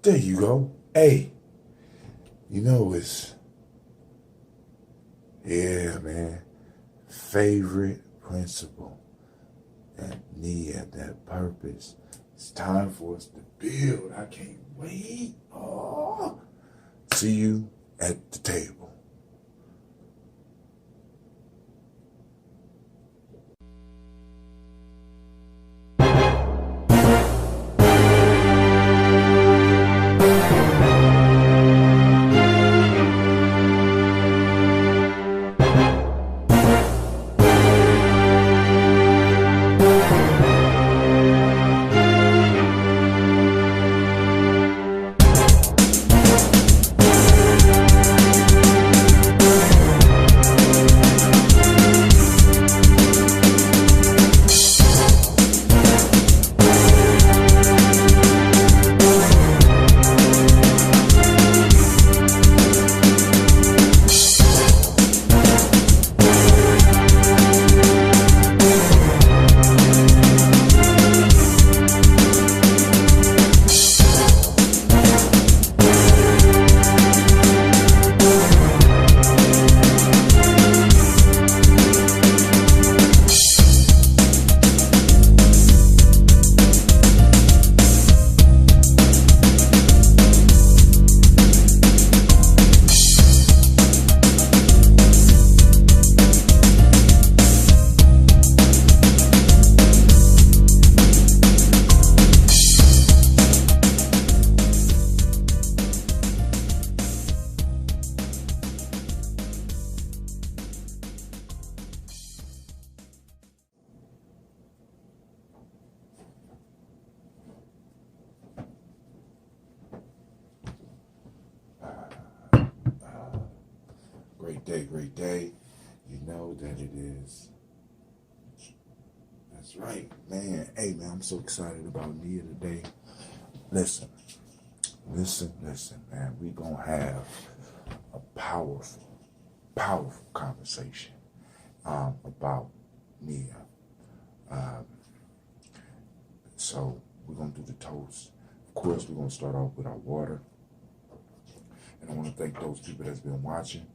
There you go. Hey, you know yeah, man. Favorite principle. That need, that purpose. It's time for us to build. I can't wait. Oh, see you at the table. Great day, great day. You know that it is. That's right, man. Hey, man, I'm so excited about Nia today. Listen, listen, man. We gonna have a powerful conversation about Nia. Um, so we're gonna do the toast. Of course, we're gonna start off with our water. And I want to thank those people that's been watching.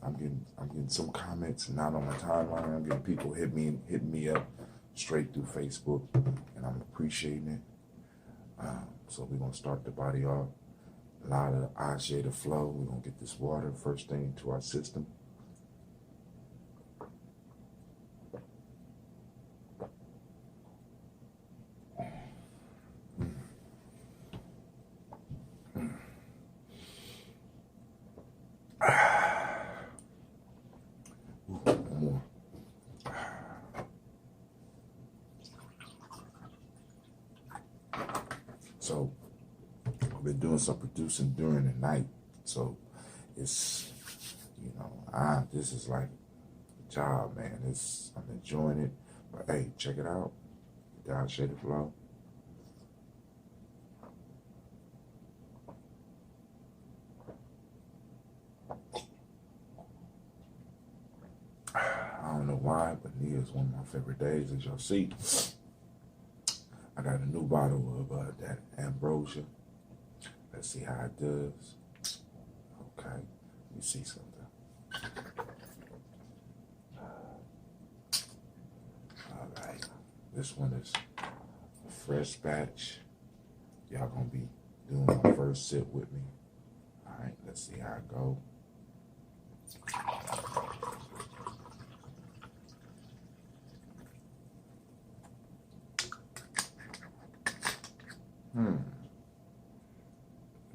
I'm getting some comments not on my timeline. I'm getting people hitting me up straight through Facebook, and I'm appreciating it. So we're gonna start the body off. A lot of Ashe to flow. We're gonna get this water first thing into our system. One more. So I've been doing some producing during the night. So it's, this is like a job, man. I'm enjoying it. But hey, check it out. Down Shaded Flow. I don't know why, but Nia is one of my favorite days, as y'all see. I got a new bottle of that ambrosia. Let's see how it does. Okay, let me see something. All right, this one is a fresh batch. Y'all gonna be doing my first sip with me. All right, let's see how it go.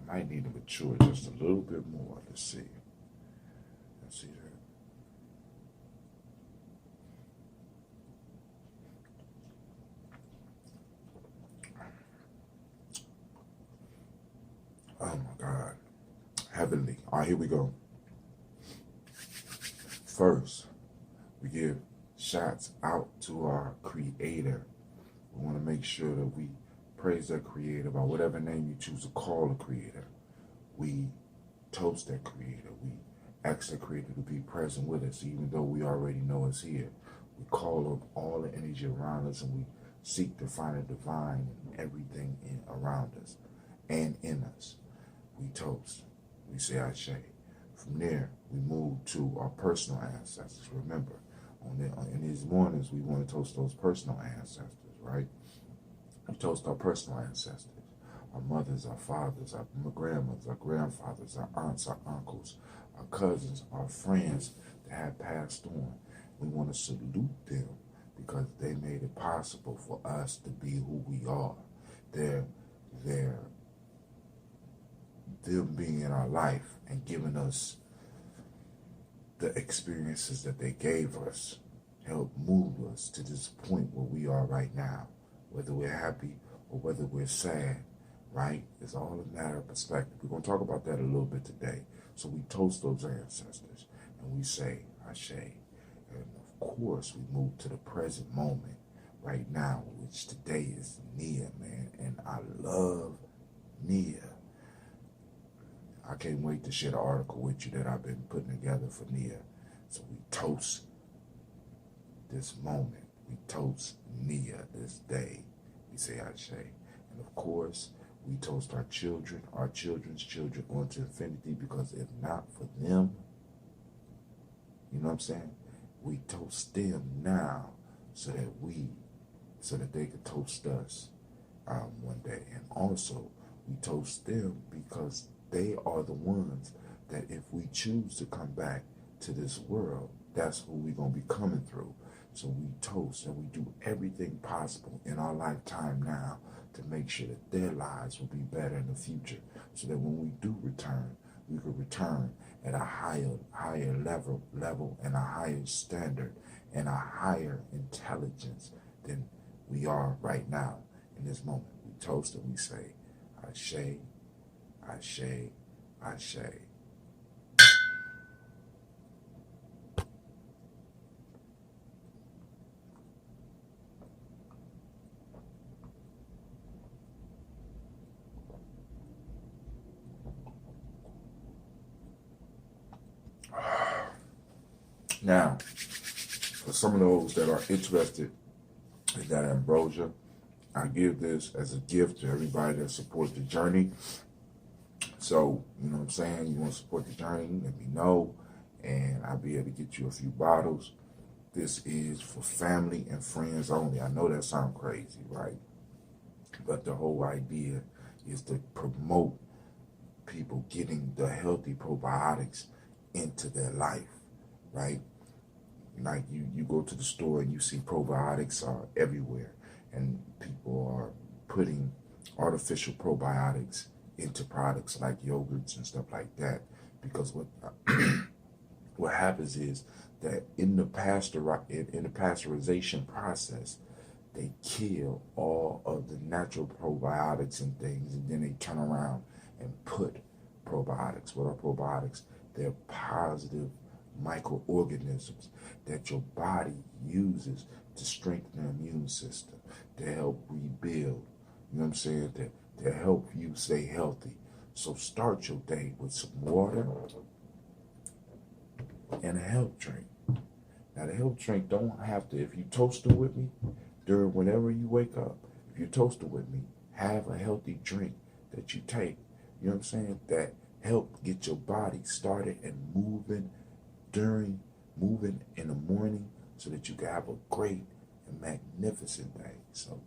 Might need to mature just a little bit more. Let's see. Let's see that. Oh my God. Heavenly. All right, here we go. First, we give shots out to our creator. We want to make sure that we praise that creator by whatever name you choose to call a creator. We toast that creator. We ask the creator to be present with us, even though we already know it's here. We call up all the energy around us and we seek to find a divine in everything around us and in us. We toast. We say Ashe. From there, we move to our personal ancestors. Remember, in these mornings, we want to toast those personal ancestors, right? We toast our personal ancestors. Our mothers, our fathers, our grandmothers, our grandfathers, our aunts, our uncles, our cousins, our friends that have passed on. We want to salute them because they made it possible for us to be who we are. Them being in our life and giving us the experiences that they gave us helped move us to this point where we are right now. Whether we're happy or whether we're sad, right? It's all a matter of perspective. We're going to talk about that a little bit today. So we toast those ancestors and we say Ashe. And of course, we move to the present moment right now, which today is Nia, man. And I love Nia. I can't wait to share the article with you that I've been putting together for Nia. So we toast this moment. We toast Nia this day. We say Ashe. And of course, we toast our children, our children's children onto infinity, because if not for them, you know what I'm saying? We toast them now so that they could toast us one day. And also, we toast them because they are the ones that if we choose to come back to this world, that's who we're going to be coming through. So we toast and we do everything possible in our lifetime now to make sure that their lives will be better in the future, so that when we do return, we could return at a higher level and a higher standard and a higher intelligence than we are right now in this moment. We toast and we say, Ashe, Ashe, Ashe. Now, for some of those that are interested in that ambrosia, I give this as a gift to everybody that supports the journey. So, you know what I'm saying? You want to support the journey, let me know, and I'll be able to get you a few bottles. This is for family and friends only. I know that sounds crazy, right? But the whole idea is to promote people getting the healthy probiotics into their life, right? Like you go to the store and you see probiotics are everywhere, and people are putting artificial probiotics into products like yogurts and stuff like that, because what happens is that in the pasteurization process, they kill all of the natural probiotics and things, and then they turn around and put probiotics. What are probiotics? They're positive microorganisms that your body uses to strengthen the immune system, to help rebuild, you know what I'm saying, to help you stay healthy. So start your day with some water and a health drink. Now the health drink don't have to, if you toast it with me during whenever you wake up, if you toast it with me, have a healthy drink that you take, you know what I'm saying, that help get your body started and moving in the morning, so that you can have a great and magnificent day. So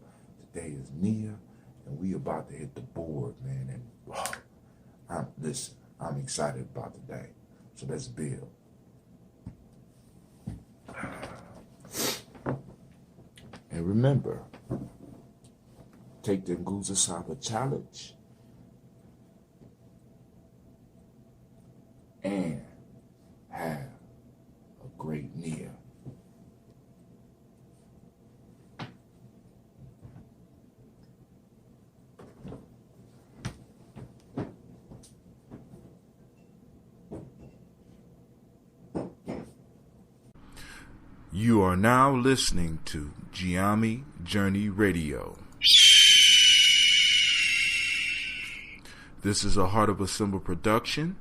today is Nia, and we about to hit the board, man. And I'm excited about the day. So let's build. And remember, take the Nguza Saba challenge and have a great Nia. You are now listening to Gye-Nyame Journey Radio. This is a Heart of a Symbol production.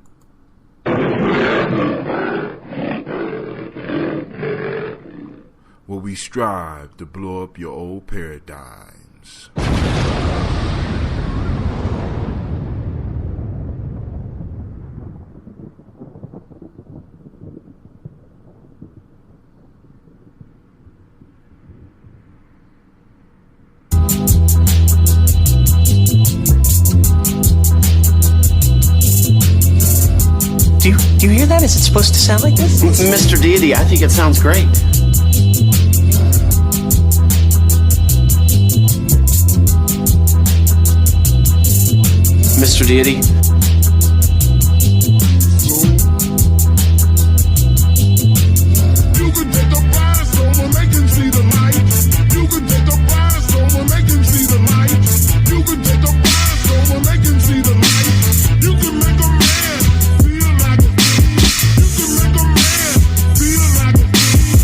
where we strive to blow up your old paradigms. Do you hear that? Is it supposed to sound like this? Mr. Deity, I think it sounds great. Mr. Deity? You can take the prize over, make him see the light. You can take the prize over, make him see the light. You can take the prize over, make him see the light. You can make a man feel like a king. You can make a man feel like a king.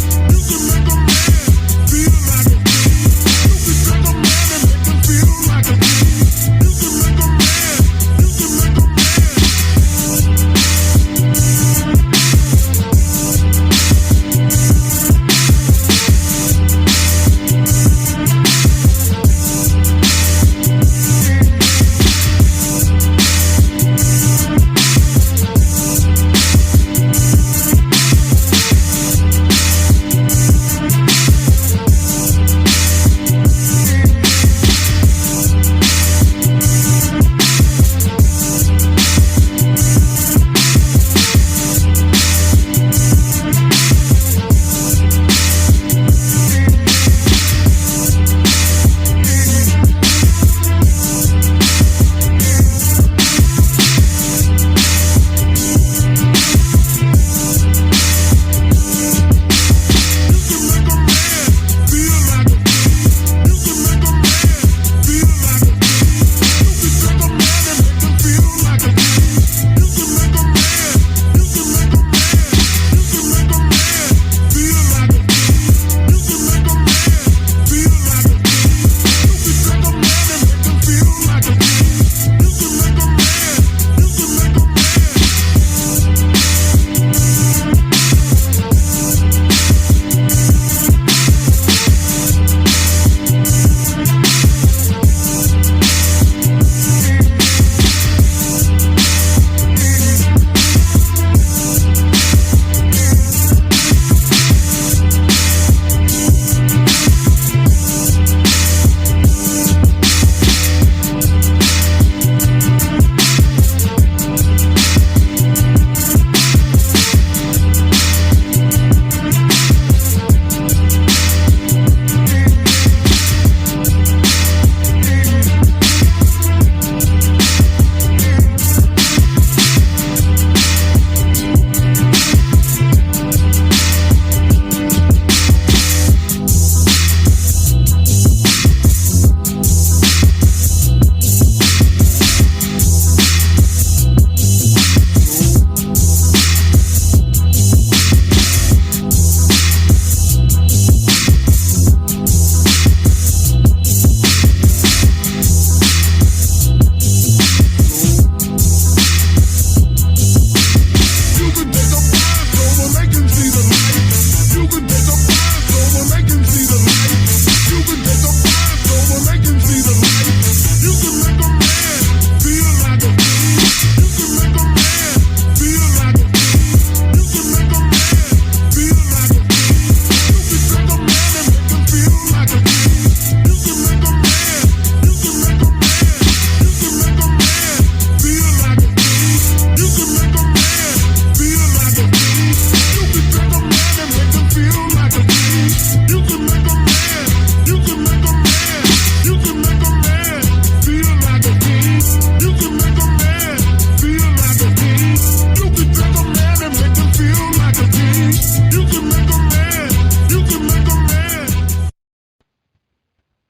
You can make a man feel like a king. You can take a man and make him feel like a king. You can make a man, you can make a man.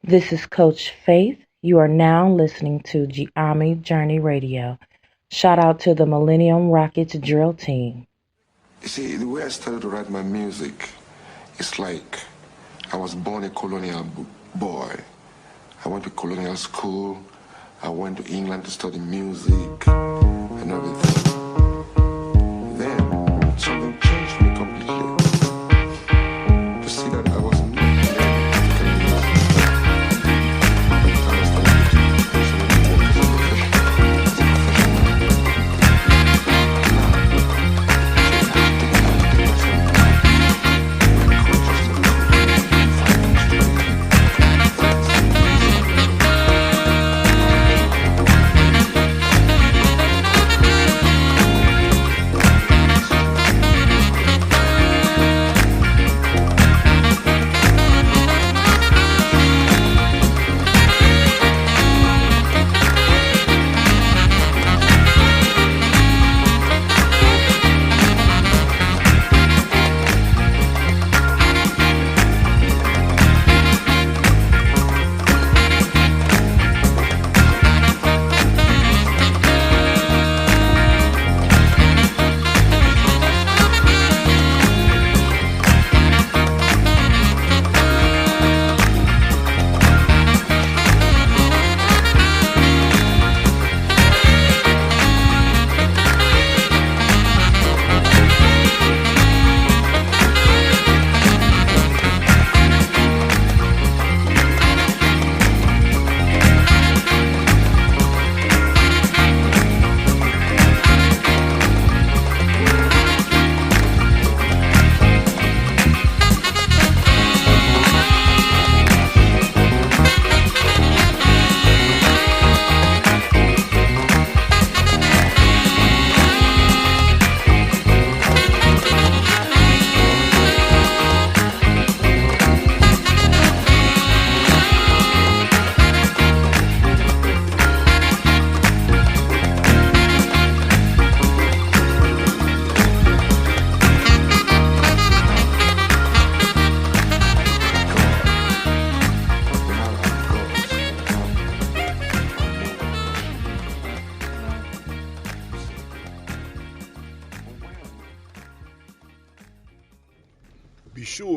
This is Coach Faith. You are now listening to Gye-Nyame Journey Radio. Shout out to the Millennium Rockets drill team. You see, the way I started to write my music, it's like I was born a colonial boy. I went to colonial school. I went to England to study music and everything. Then something changed me completely. To see that I was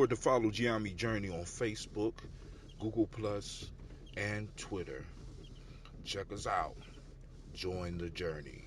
sure to follow Gye-Nyame Journey on Facebook, Google Plus, and Twitter. Check us out. Join the journey.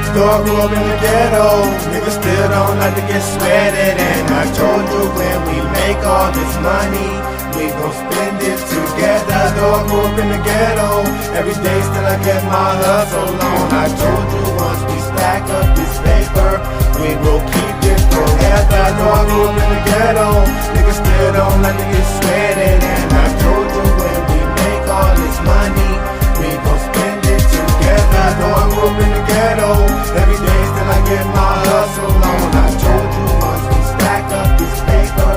Dog grew up in the ghetto, niggas still don't like to get sweated. And I told you when we make all this money, we gon' spend it together. Dog grew up in the ghetto, every day still I get my hustle on. I told you once we stack up this paper, we will keep it forever. Dog grew up in the ghetto, niggas still don't like to get sweated. And I told you when we make all this money, we gon' spend it together. Dog grew up in the ghetto, every day still I get my hustle on. I told you once we stack up this paper,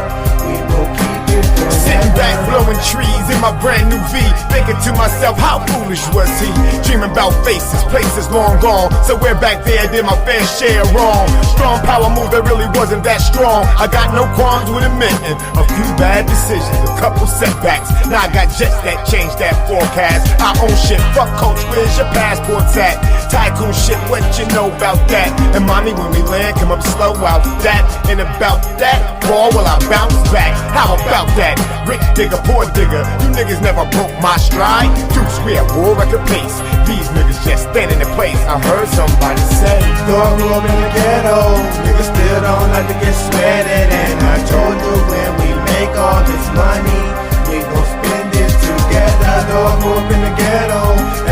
we will keep it forever. Sitting back blowing trees in my brand new V, thinking to myself, how foolish was he? Dreaming about faces, places long gone. Somewhere back there did my fair share wrong. Strong power move that really wasn't that strong. I got no qualms with admitting a few bad decisions, a couple setbacks. Now I got jets that change that forecast. I own shit, fuck coach, where's your passports at? Tycoon shit, what you know about that? And mommy, when we land, come up slow out that. And about that, ball, will I bounce back? How about that? Rich digger, poor digger, you niggas never broke my stride. Deuce, we at war at the pace. These niggas just standing in place. I heard somebody say, dog grew up in the ghetto, niggas still don't like to get sweated. And I told you when we make all this money, we gon' spend it together. Dog grew up in the ghetto,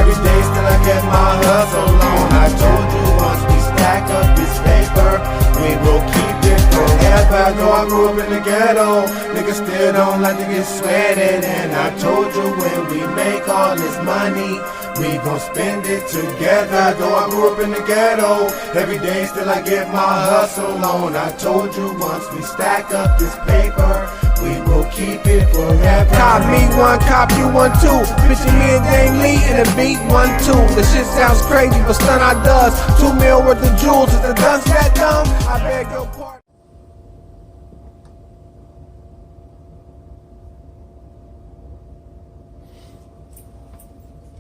every day still I get my hustle on. I told you once we stack up this paper, we will keep it forever. Dog grew up in the ghetto, niggas still don't like to get sweated. And I told you when we make all this money, we gon' spend it together. Though I grew up in the ghetto, every day still I get my hustle on. I told you once we stack up this paper, we will keep it forever. cop me one, cop you one too. Bitchin' me and Dame Lee in a beat 1-2. The shit sounds crazy, but stun I does. 2 mil worth of jewels, is the dunce that dumb? I beg your pardon.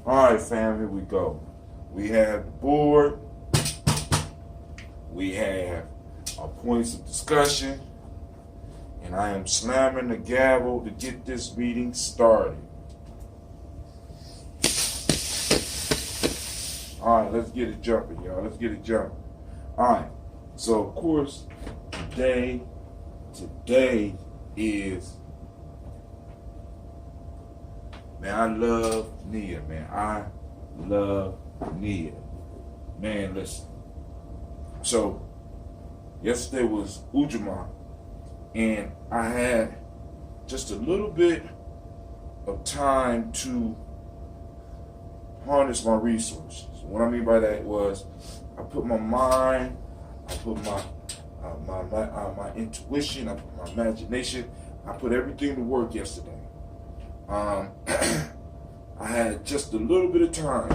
Alright fam, here we go. We have the board. We have our points of discussion. And I am slamming the gavel to get this meeting started. Alright, let's get it jumping, y'all. Let's get it jumping. Alright, so of course, today is, man, I love Nia, man. I love Nia. Man, listen. So, yesterday was Ujima, and I had just a little bit of time to harness my resources. What I mean by that was, I put my mind, I put my intuition, I put my imagination, I put everything to work yesterday. I had just a little bit of time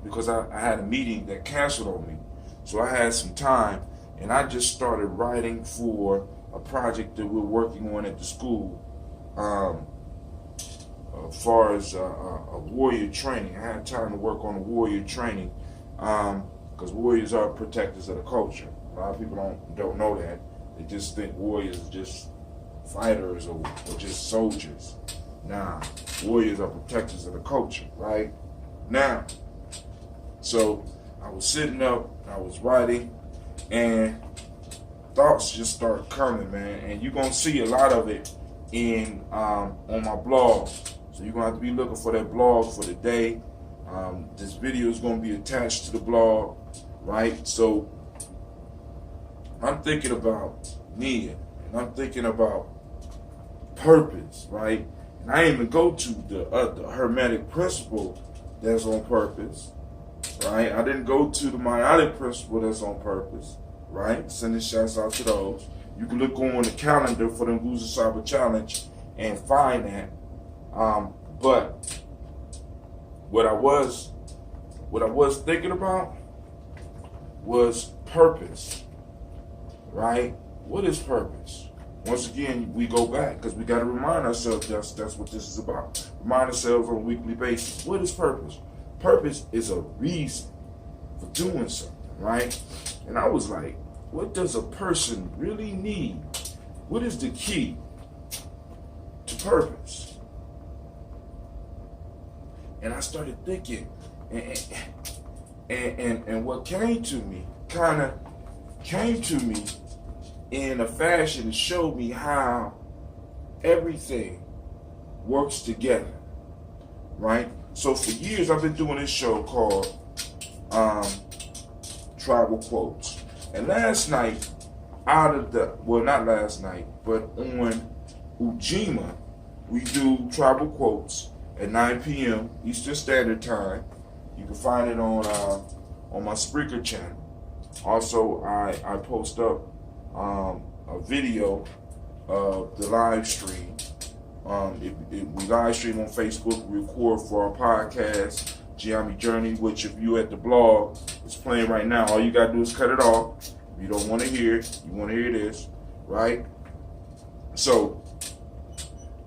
because I had a meeting that canceled on me. So I had some time, and I just started writing for a project that we're working on at the school, as far as a warrior training. I had time to work on the warrior training because warriors are protectors of the culture. A lot of people don't know that. They just think warriors are just fighters or just soldiers. Nah, warriors are protectors of the culture, right? Now, so I was sitting up, I was writing, and thoughts just started coming, man. And you're gonna see a lot of it in on my blog. So you're gonna have to be looking for that blog for the day. This video is gonna be attached to the blog, right? So I'm thinking about Nia, and I'm thinking about purpose, right? And I didn't even go to the Hermetic principle that's on purpose, right? I didn't go to the Meiotic principle that's on purpose, right? Sending shouts out to those. You can look on the calendar for the Nguza Saba Challenge and find that. But what I was what I was thinking about was purpose, right? What is purpose? Once again, we go back because we got to remind ourselves that's what this is about. Remind ourselves on a weekly basis. What is purpose? Purpose is a reason for doing something, right? And I was like, what does a person really need? What is the key to purpose? And I started thinking, and what came to me in a fashion that showed me how everything works together, right? So for years I've been doing this show called Tribal Quotes. And last night, not last night, but on Gye-Nyame, we do Tribal Quotes at 9 p.m. Eastern Standard Time. You can find it on my Spreaker channel. Also, I post up a video of the live stream. We live stream on Facebook, we record for our podcast, Gye-Nyame Journey, which if you at the blog, it's playing right now. All you gotta do is cut it off. If you don't want to hear it, you want to hear this, right? So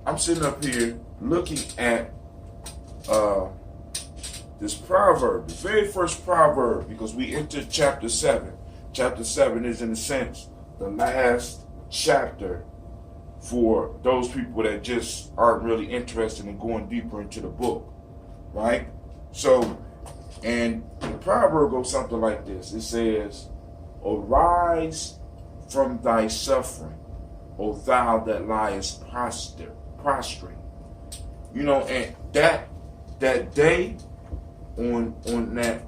I'm sitting up here looking at this proverb, the very first proverb, because we entered chapter 7. Chapter 7 is, in a sense, the last chapter for those people that just aren't really interested in going deeper into the book, right? So, and the proverb goes something like this. It says, arise from thy suffering, O thou that liest prostrate. You know, and that day on that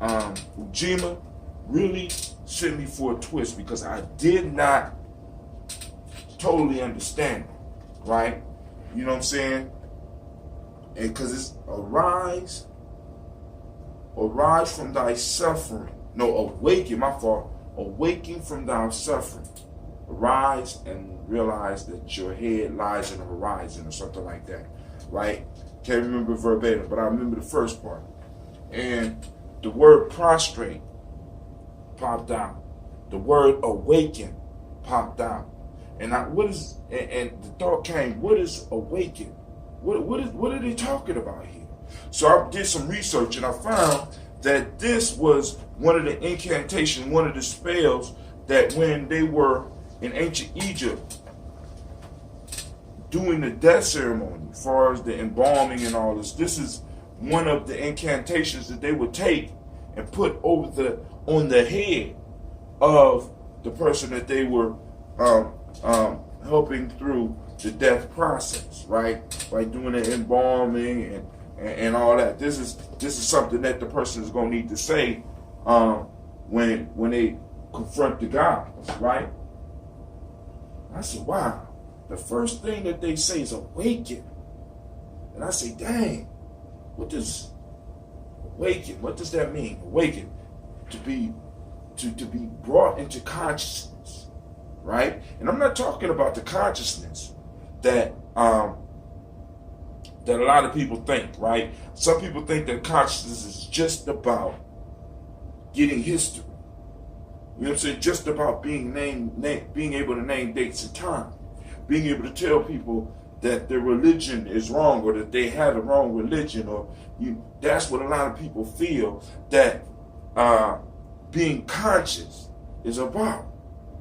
Ujima really sent me for a twist because I did not totally understand it, right? You know what I'm saying? And because it's arise from thy suffering. No, awaken, my fault. Awaken from thy suffering. Arise and realize that your head lies in the horizon or something like that, right? Can't remember verbatim, but I remember the first part. And the word prostrate popped out. The word awaken popped out. And the thought came, what is awaken? What are they talking about here? So I did some research and I found that this was one of the incantations, one of the spells that when they were in ancient Egypt doing the death ceremony, as far as the embalming and all this is one of the incantations that they would take and put on the head of the person that they were helping through the death process, right? Like doing the embalming and all that. This is something that the person is going to need to say when they confront the gods, right? I said, wow. The first thing that they say is awaken. And I say, dang, what does awaken? What does that mean? Awaken, to be brought into consciousness, right? And I'm not talking about the consciousness that a lot of people think, right? Some people think that consciousness is just about getting history. You know what I'm saying? Just about being able to name dates and time. Being able to tell people that their religion is wrong or that they have the wrong religion, that's what a lot of people feel that being conscious is about,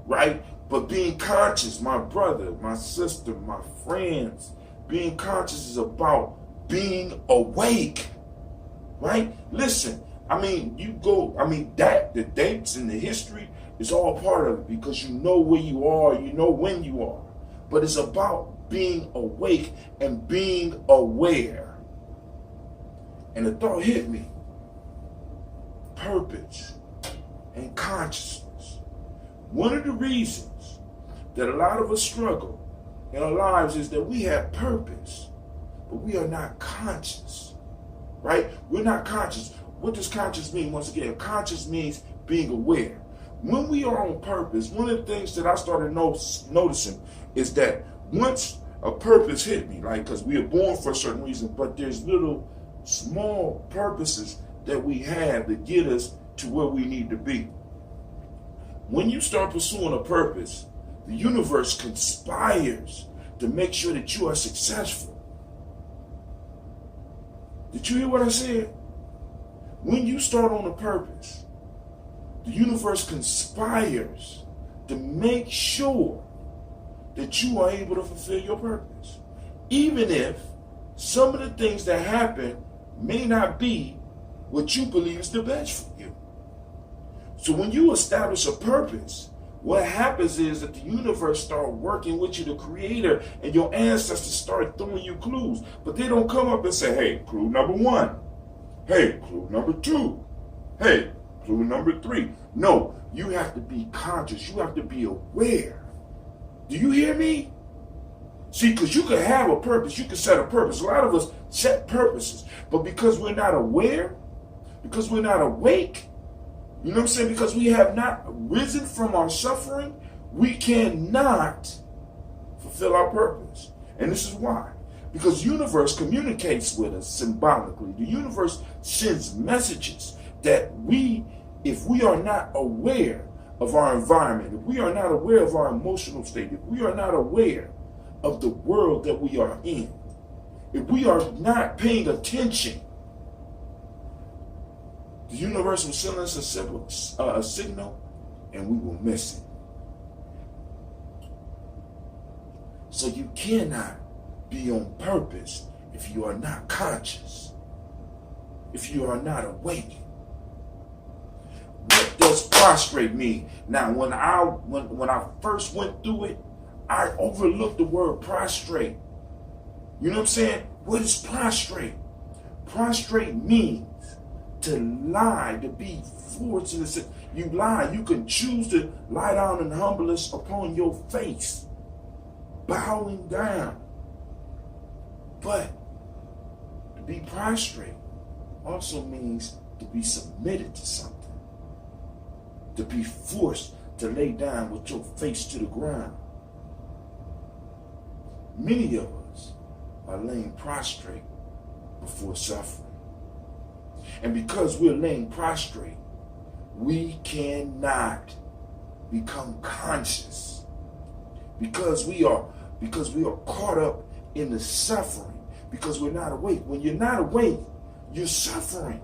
right? But being conscious, my brother, my sister, my friends, being conscious is about being awake, right? Listen, the dates and the history is all part of it because you know where you are, you know when you are. But it's about being awake and being aware. And the thought hit me. Purpose and consciousness. One of the reasons that a lot of us struggle in our lives is that we have purpose, but we are not conscious, right? We're not conscious. What does conscious mean? Once again, conscious means being aware. When we are on purpose, one of the things that I started noticing is that once a purpose hit me, like, because we are born for a certain reason, but there's little small purposes that we have to get us to where we need to be. When you start pursuing a purpose, the universe conspires to make sure that you are successful. Did you hear what I said? When you start on a purpose, the universe conspires to make sure that you are able to fulfill your purpose. Even if some of the things that happen may not be what you believe is the best for you. So when you establish a purpose, what happens is that the universe starts working with you, the creator, and your ancestors start throwing you clues. But they don't come up and say, hey, clue number 1. Hey, clue number 2. Hey, clue number 3. No, you have to be conscious. You have to be aware. Do you hear me? See, because you can have a purpose. You can set a purpose. A lot of us set purposes. But because we're not aware, because we're not awake, you know what I'm saying? Because we have not risen from our suffering, we cannot fulfill our purpose. And this is why. Because the universe communicates with us symbolically. The universe sends messages that if we are not aware of our environment, if we are not aware of our emotional state, if we are not aware of the world that we are in, if we are not paying attention, the universe will send us a signal, and we will miss it. So you cannot be on purpose if you are not conscious, if you are not awake. What does prostrate mean? Now, when I first went through it, I overlooked the word prostrate. You know what I'm saying? What is prostrate? Prostrate means to lie, to be forced in the you lie. You can choose to lie down in humbleness upon your face, bowing down. But to be prostrate also means to be submitted to something, to be forced to lay down with your face to the ground. Many of us are laying prostrate before suffering. And because we're laying prostrate, we cannot become conscious. Because we are caught up in the suffering, because we're not awake. When you're not awake, you're suffering.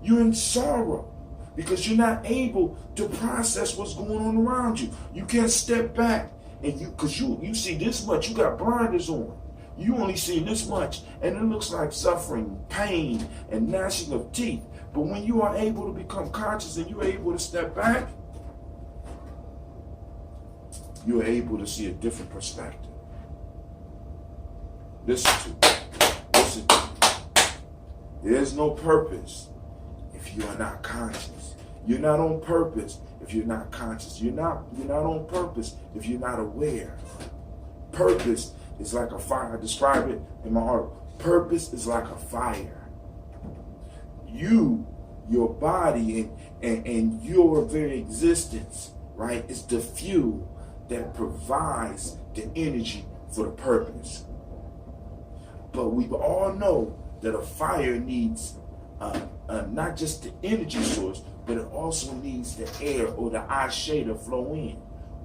You're in sorrow because you're not able to process what's going on around you. You can't step back and because you see this much, you got blinders on. You only see this much, and it looks like suffering, pain, and gnashing of teeth. But when you are able to become conscious and you're able to step back, you're able to see a different perspective. Listen to me. There's no purpose if you are not conscious. You're not on purpose if you're not conscious. You're not on purpose if you're not aware. Purpose is like a fire. I describe it in my heart. Purpose is like a fire. Your body and your very existence, right, is the fuel that provides the energy for the purpose. But we all know that a fire needs not just the energy source, but it also needs the air or the ashe to flow in.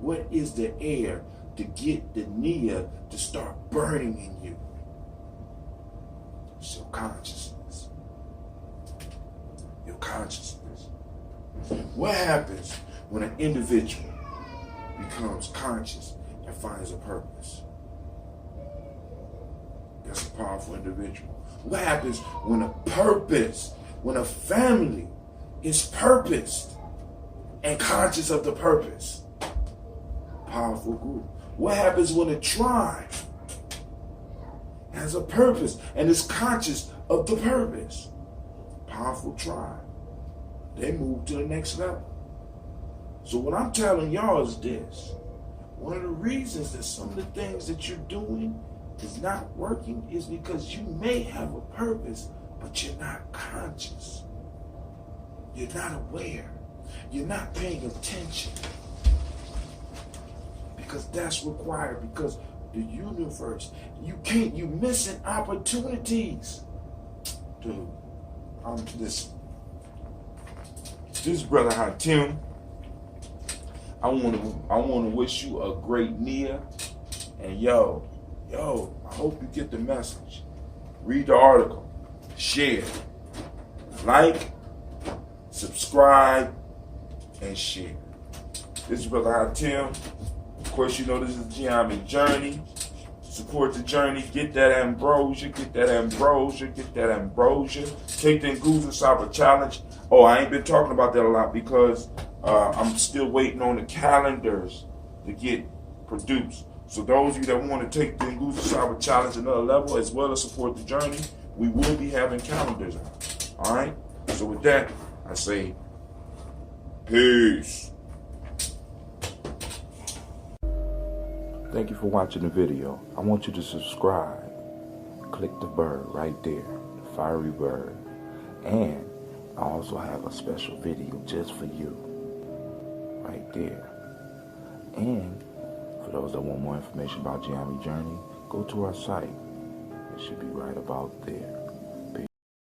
What is the air to get the nia to start burning in you? It's your consciousness. Your consciousness. What happens when an individual becomes conscious and finds a purpose? That's a powerful individual. What happens when when a family is purposed and conscious of the purpose? Powerful group. What happens when a tribe has a purpose and is conscious of the purpose? Powerful tribe. They move to the next level. So what I'm telling y'all is this. One of the reasons that some of the things that you're doing is not working is because you may have a purpose, but you're not conscious. You're not aware. You're not paying attention. Because that's required, because the universe, you're missing opportunities. Dude, This brother Hatim. I wanna wish you a great Nia. And yo, I hope you get the message. Read the article, share, like, subscribe, and share. This is Brother Hatim. Of course, you know this is Gye-Nyame Journey. Support the journey. Get that ambrosia. Get that ambrosia. Get that ambrosia. Take the Nguza Saba challenge. Oh, I ain't been talking about that a lot because I'm still waiting on the calendars to get produced. So those of you that want to take the Nguza Saba challenge another level as well as support the journey, we will be having calendars out. All right. So with that, I say peace. Thank you for watching the video. I want you to subscribe. Click the bird right there, the fiery bird. And I also have a special video just for you, right there. And for those that want more information about Gye-Nyame Journey, go to our site. It should be right about there.